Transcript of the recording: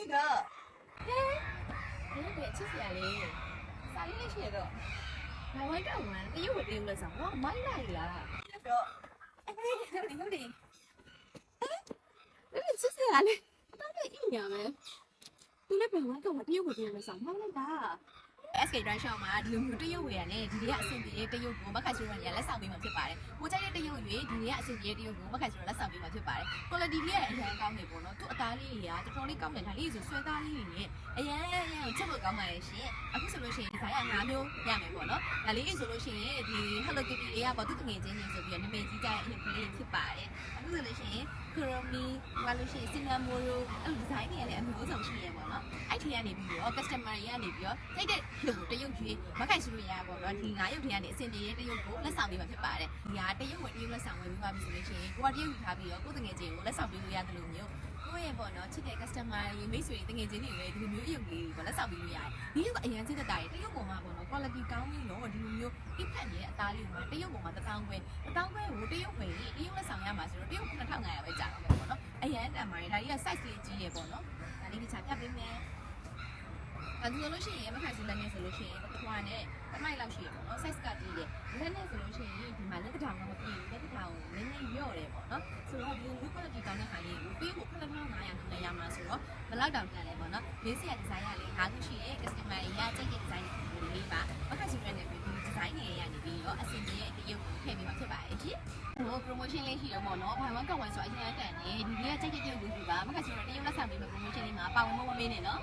个，哎，吃起来嘞，啥里那些的，台湾干完，哎呦我的个上，我买来了，那个，哎，有点，哎，吃起来嘞，大概一年没，你那台湾干完，哎呦我的个上，买来的。SK 专项မှာဒီလိုမျိုးတရုတ်ဝယ်ရတယ်ဒီကအဆင်ပြေတဲ့တရုတ်ကိုမခက်ဆိုတော့လက်ဆောင်ပေးမှာဖြစ်ပါတယ်။ကိုကြိုက်တဲ့တရုတ်ရွေးဒီကအဆင်ပြေတဲ့တရုတ်ကိုမခက်ဆိုတော့လက်ဆောင်ပေးမှာဖြစ်ပါတယ်။ quality လေးကအရင်ကောင်းနေပေါ့နော်။သူ့အသားလေးတွေကတော်တော်လေးကောင်းတယ်ဒါလေးဆိုဆွဲသားလေးတွေနဲ့အရင်ကိုချက်လို့ကောင်းပါရဲ့ရှင်။အခုဆိုလို့ရှိရင်ဒီဇိုင်းက5မျိုးရမယ်ပေါ့နော်။ဒါလေးဆိုလို့ရှိရင်ဒီ Hello Kitty တွေကပေါ့သူ့တငယ်ချင်းတွေဆိုပြီးတော့နာမည်ကြီးကြတဲ့အရင်ကလေးဖြစ်ပါတယ်။အခုဆိုလို့ရှိရင် Kuromi ဟိုလို့ရှိရင် Cinnamon အဲ့ဒီဇိုင်းတွေလည်းအမျိုးစုံရှိရပေါ့နော်။အဲ့ဒီကနေပြီးတော့ customer တွေကနေပြီးတော့စိတ်တဲ့တရုတ်ရွေးမခိုင်ဆိုလို့ရပါတော့ဒီ9ရုပ်ထဲကနေအဆင်ပြေတဲ့တရုတ်ကိုလက်ဆောင်ပေးမှာဖြစ်ပါတယ်။ဒီဟာတရုတ်ဝယ်တရုတ်လက်ဆောင်ဝယ်ပြီးပါပြီဆိုလို့ရှိရင်ကိုကတရုတ်ယူထားပြီးတော့ကိုယ်တငယ်ချင်းကိုလက်ဆောင်ပေးလို့ရတယ်လို့မျိုးကိုယ့်ရဲ့ပေါ့နော်ချစ်တဲ့ customer တွေမိတ်ဆွေတွေတငယ်ချင်းတွေလည်းဒီလိုမျိုးအယုတ်လေးကိုလက်ဆောင်ပေးလို့ရတယ်။ဒီကအရင်စစ်တဲ့တာတွေတရုတ်ပေါ်မှာပေါ့နော် quality ကောင်းပြီးတော့ဒီလိုမျိုးအိဖက်ရဲ့အသားလေးကိုတရုတ်ပေါ်မှာ1000ခွဲကိုတရုတ်ဝယ်တရုတ်လက်ဆောင်ရမှာဆိုတော့တရုတ်9500ပဲကြာတော့မယ်ပေါ့နော်။အရင်တန်ပါတယ်ဒါကြီးက size လေးကြီးရပေါ့နော်။ဒါလေးဒီချာပြပေးမယ်။ဒါဆိုလို့ရှိရင်မခိုင်စလက်နဲ့ဆိုလို့ရှိရင်တစ်ခွာနဲ့တစ်မိုက်လောက်ရှိရပေါ့နော် size ကကြီးတယ်လက်နဲ့ဆိုလို့ရှိရင်ဒီမှာလက်တစ်ထောင်ကမပြည့်ဘူးလက်တစ်ထောင်ကိုနည်းနည်းညော့တယ်ပေါ့နော်ဆိုတော့ဒီ look quality ကောင်းတဲ့ဟာလေးကိုပေးဖို့9500နဲ့ရမှာဆိုတော့ဘယ်လောက်တောင်တန်လဲပေါ့နော်လေးစီရဒီဇိုင်းရလေး5ခုရှိတယ် customer တွေကကြိုက်တဲ့ဒီဇိုင်းကိုလေးပါမခိုင်စလက်နဲ့ဒီဒီဇိုင်းတွေရနေပြီးတော့အစင်ကြီးရဲ့တရုပ်ကိုထည့်ပြီးမှဖြစ်ပါတယ်ရှင်ဟို promotion လေးရှိတော့ပေါ့နော်ဘာမှကဝယ်ဆိုအရင်တန်နေဒီလေးကကြိုက်တဲ့တရုပ်ကိုယူပါမခိုင်စလက်တရုပ်လက်ဆောင်ပေးမဲ့ promotion လေးမှာပါဝင်မမင်းနဲ့နော်